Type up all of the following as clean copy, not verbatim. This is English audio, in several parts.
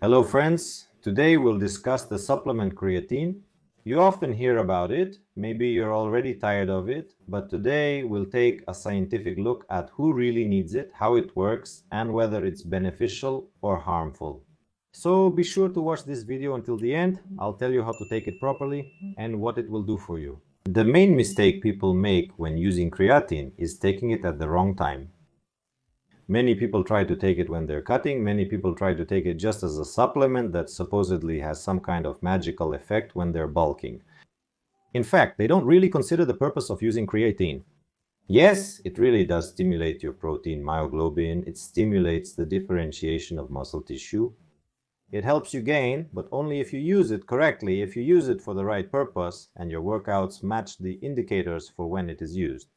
Hello friends, today we'll discuss the supplement creatine. You often hear about it, maybe you're already tired of it, but today we'll take a scientific look at who really needs it, how it works, and whether it's beneficial or harmful. So be sure to watch this video until the end. I'll tell you how to take it properly and what it will do for you. The main mistake people make when using creatine is taking it at the wrong time. Many people try to take it when they're cutting. Many people try to take it just as a supplement that supposedly has some kind of magical effect when they're bulking. In fact, they don't really consider the purpose of using creatine. Yes, it really does stimulate your protein myoglobin. It stimulates the differentiation of muscle tissue. It helps you gain, but only if you use it correctly, if you use it for the right purpose and your workouts match the indicators for when it is used.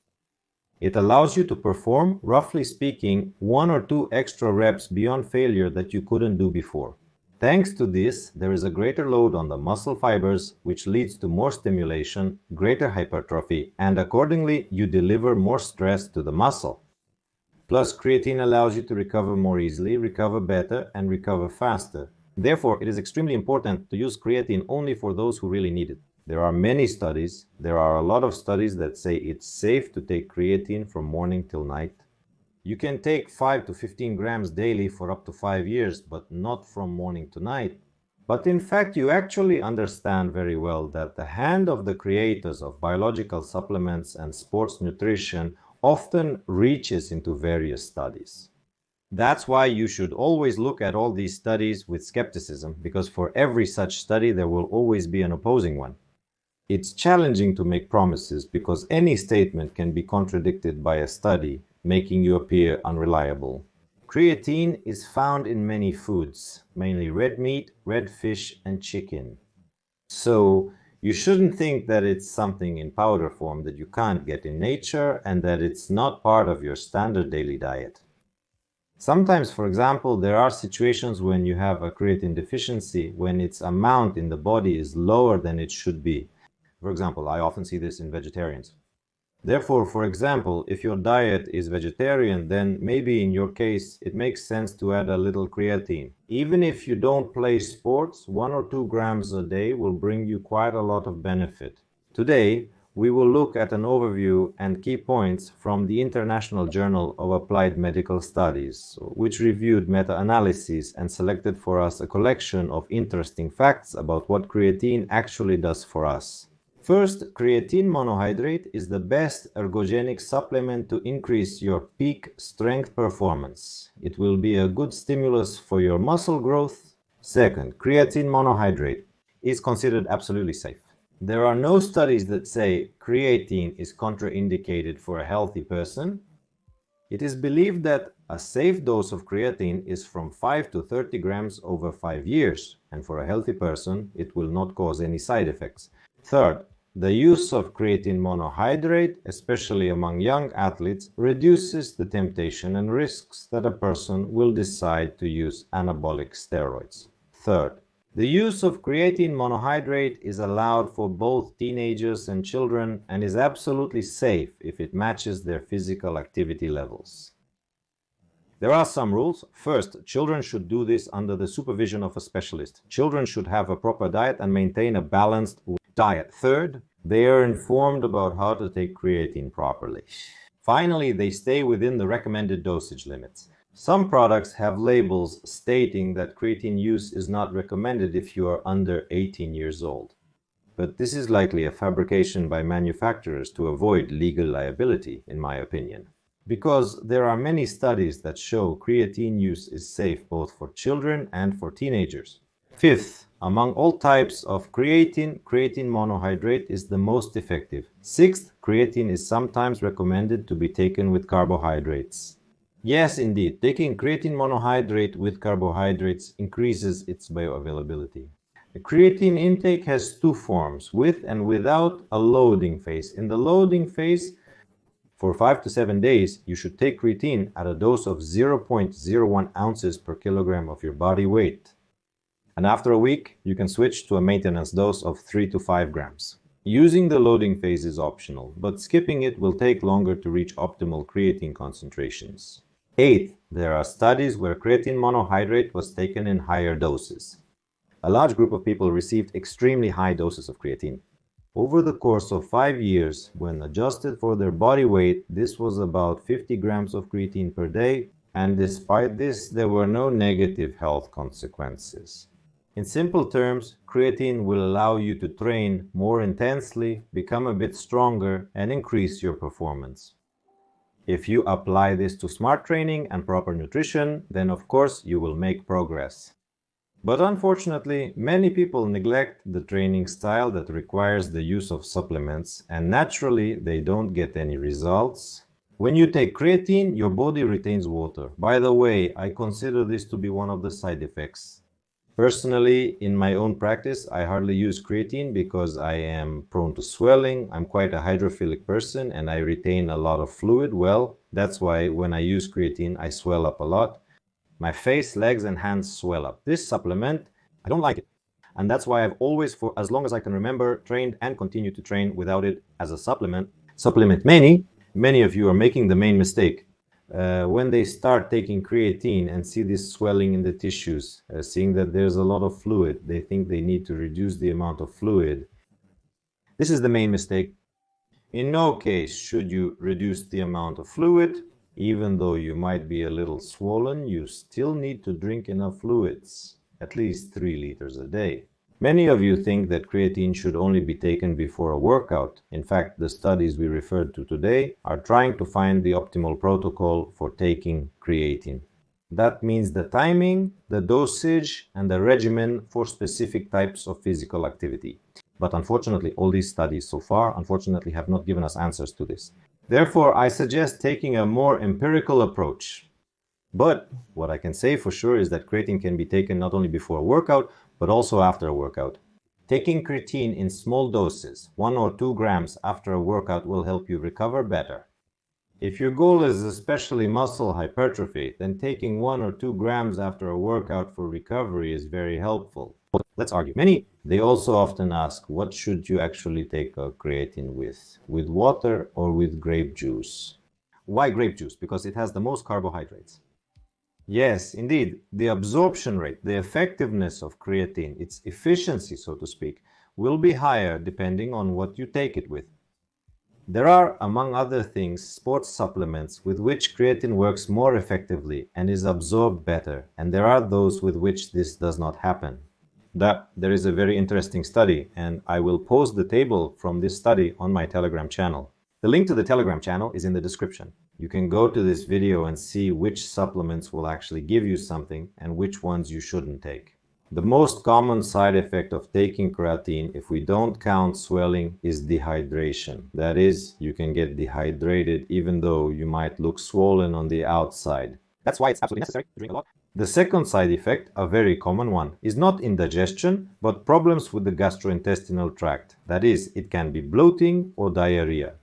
It allows you to perform, roughly speaking, 1 or 2 extra reps beyond failure that you couldn't do before. Thanks to this, there is a greater load on the muscle fibers, which leads to more stimulation, greater hypertrophy, and accordingly, you deliver more stress to the muscle. Plus, creatine allows you to recover more easily, recover better, and recover faster. Therefore, it is extremely important to use creatine only for those who really need it. There are many studies. There are a lot of studies that say it's safe to take creatine from morning till night. You can take 5 to 15 grams daily for up to 5 years, but not from morning to night. But in fact, you actually understand very well that the hand of the creators of biological supplements and sports nutrition often reaches into various studies. That's why you should always look at all these studies with skepticism, because for every such study there will always be an opposing one. It's challenging to make promises because any statement can be contradicted by a study, making you appear unreliable. Creatine is found in many foods, mainly red meat, red fish, and chicken. So you shouldn't think that it's something in powder form that you can't get in nature and that it's not part of your standard daily diet. Sometimes, for example, there are situations when you have a creatine deficiency, when its amount in the body is lower than it should be. For example, I often see this in vegetarians. Therefore, for example, if your diet is vegetarian, then maybe in your case it makes sense to add a little creatine. Even if you don't play sports, 1 or 2 grams a day will bring you quite a lot of benefit. Today, we will look at an overview and key points from the International Journal of Applied Medical Studies, which reviewed meta-analyses and selected for us a collection of interesting facts about what creatine actually does for us. First, creatine monohydrate is the best ergogenic supplement to increase your peak strength performance. It will be a good stimulus for your muscle growth. Second, creatine monohydrate is considered absolutely safe. There are no studies that say creatine is contraindicated for a healthy person. It is believed that a safe dose of creatine is from 5 to 30 grams over 5 years, and for a healthy person, it will not cause any side effects. Third, the use of creatine monohydrate, especially among young athletes, reduces the temptation and risks that a person will decide to use anabolic steroids. Third, the use of creatine monohydrate is allowed for both teenagers and children and is absolutely safe if it matches their physical activity levels. There are some rules. First, children should do this under the supervision of a specialist. Children should have a proper diet and maintain a balanced diet. Third, they are informed about how to take creatine properly. Finally, they stay within the recommended dosage limits. Some products have labels stating that creatine use is not recommended if you are under 18 years old. But this is likely a fabrication by manufacturers to avoid legal liability, in my opinion. Because there are many studies that show creatine use is safe both for children and for teenagers. Fifth, among all types of creatine, creatine monohydrate is the most effective. Sixth, creatine is sometimes recommended to be taken with carbohydrates. Yes, indeed, taking creatine monohydrate with carbohydrates increases its bioavailability. The creatine intake has 2 forms, with and without a loading phase. In the loading phase, for 5 to 7 days, you should take creatine at a dose of 0.01 ounces per kilogram of your body weight. And after a week, you can switch to a maintenance dose of 3 to 5 grams. Using the loading phase is optional, but skipping it will take longer to reach optimal creatine concentrations. Eighth, there are studies where creatine monohydrate was taken in higher doses. A large group of people received extremely high doses of creatine. Over the course of 5 years, when adjusted for their body weight, this was about 50 grams of creatine per day, and despite this, there were no negative health consequences. In simple terms, creatine will allow you to train more intensely, become a bit stronger, and increase your performance. If you apply this to smart training and proper nutrition, then of course you will make progress. But unfortunately, many people neglect the training style that requires the use of supplements, and naturally, they don't get any results. When you take creatine, your body retains water. By the way, I consider this to be one of the side effects. Personally, in my own practice, I hardly use creatine because I am prone to swelling. I'm quite a hydrophilic person and I retain a lot of fluid. Well, that's why when I use creatine, I swell up a lot. My face, legs, and hands swell up. This supplement, I don't like it. And that's why I've always, for as long as I can remember, trained and continue to train without it as a supplement. Many of you are making the main mistake. When they start taking creatine and see this swelling in the tissues, seeing that there's a lot of fluid, they think they need to reduce the amount of fluid. This is the main mistake. In no case should you reduce the amount of fluid. Even though you might be a little swollen, you still need to drink enough fluids, at least 3 liters a day. Many of you think that creatine should only be taken before a workout. In fact, the studies we referred to today are trying to find the optimal protocol for taking creatine. That means the timing, the dosage, and the regimen for specific types of physical activity. But unfortunately, all these studies so far, unfortunately, have not given us answers to this. Therefore, I suggest taking a more empirical approach. But what I can say for sure is that creatine can be taken not only before a workout, but also after a workout. Taking creatine in small doses, 1 or 2 grams after a workout, will help you recover better. If your goal is especially muscle hypertrophy, then taking 1 or 2 grams after a workout for recovery is very helpful. Let's argue. They also often ask, what should you actually take a creatine with? With water or with grape juice? Why grape juice? Because it has the most carbohydrates. Yes, indeed. The absorption rate, the effectiveness of creatine, its efficiency, so to speak, will be higher depending on what you take it with. There are, among other things, sports supplements with which creatine works more effectively and is absorbed better, and there are those with which this does not happen. There is a very interesting study, and I will post the table from this study on my Telegram channel. The link to the Telegram channel is in the description. You can go to this video and see which supplements will actually give you something and which ones you shouldn't take. The most common side effect of taking creatine, if we don't count swelling, is dehydration. That is, you can get dehydrated even though you might look swollen on the outside. That's why it's absolutely necessary to drink a lot. The second side effect, a very common one, is not indigestion, but problems with the gastrointestinal tract. That is, it can be bloating or diarrhea.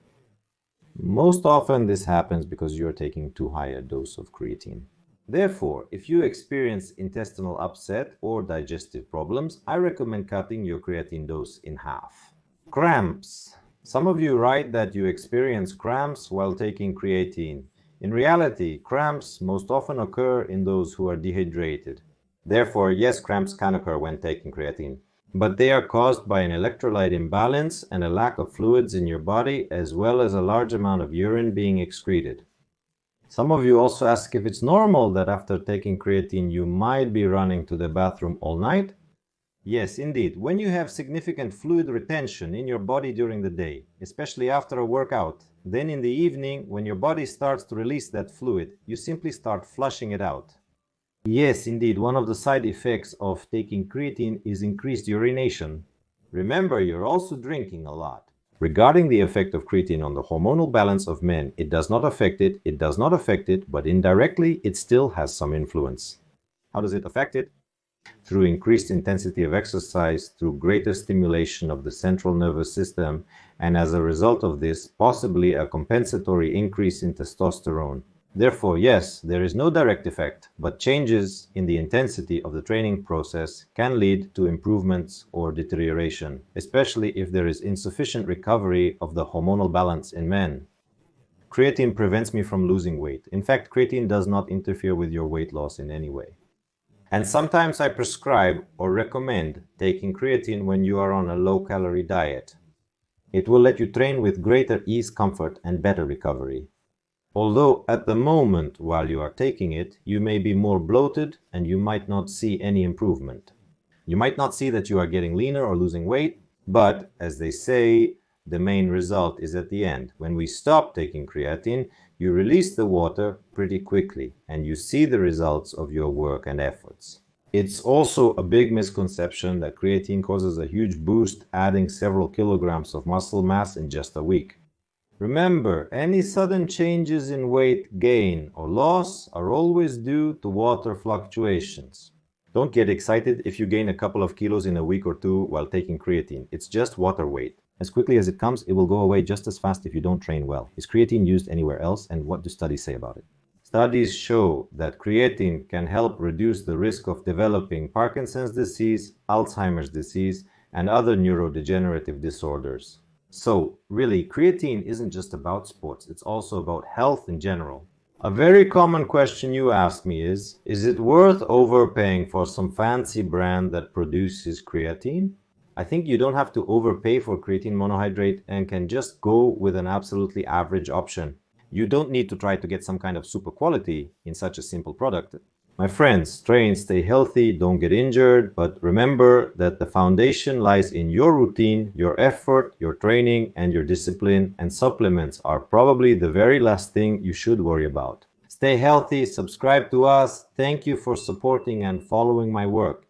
Most often this happens because you're taking too high a dose of creatine. Therefore, if you experience intestinal upset or digestive problems, I recommend cutting your creatine dose in half. Cramps. Some of you write that you experience cramps while taking creatine. In reality, cramps most often occur in those who are dehydrated. Therefore, yes, cramps can occur when taking creatine, but they are caused by an electrolyte imbalance and a lack of fluids in your body, as well as a large amount of urine being excreted. Some of you also ask if it's normal that after taking creatine you might be running to the bathroom all night. Yes, indeed. When you have significant fluid retention in your body during the day, especially after a workout, then in the evening, when your body starts to release that fluid, you simply start flushing it out. Yes, indeed, one of the side effects of taking creatine is increased urination. Remember, you're also drinking a lot. Regarding the effect of creatine on the hormonal balance of men, it does not affect it, but indirectly it still has some influence. How does it affect it? Through increased intensity of exercise, through greater stimulation of the central nervous system, and as a result of this, possibly a compensatory increase in testosterone. Therefore, yes, there is no direct effect, but changes in the intensity of the training process can lead to improvements or deterioration, especially if there is insufficient recovery of the hormonal balance in men. creatine prevents me from losing weight. In fact, creatine does not interfere with your weight loss in any way. And sometimes I prescribe or recommend taking creatine when you are on a low-calorie diet. It will let you train with greater ease, comfort, and better recovery. Although at the moment while you are taking it, you may be more bloated and you might not see any improvement. You might not see that you are getting leaner or losing weight, but as they say, the main result is at the end. When we stop taking creatine, you release the water pretty quickly and you see the results of your work and efforts. It's also a big misconception that creatine causes a huge boost, adding several kilograms of muscle mass in just a week. Remember, any sudden changes in weight gain or loss are always due to water fluctuations. Don't get excited if you gain a couple of kilos in a week or two while taking creatine. It's just water weight. As quickly as it comes, it will go away just as fast if you don't train well. Is creatine used anywhere else, and what do studies say about it? Studies show that creatine can help reduce the risk of developing Parkinson's disease, Alzheimer's disease, and other neurodegenerative disorders. So, really, creatine isn't just about sports, it's also about health in general. A very common question you ask me is it worth overpaying for some fancy brand that produces creatine? I think you don't have to overpay for creatine monohydrate and can just go with an absolutely average option. You don't need to try to get some kind of super quality in such a simple product. My friends, train, stay healthy, don't get injured, but remember that the foundation lies in your routine, your effort, your training, and your discipline, and supplements are probably the very last thing you should worry about. Stay healthy, subscribe to us. Thank you for supporting and following my work.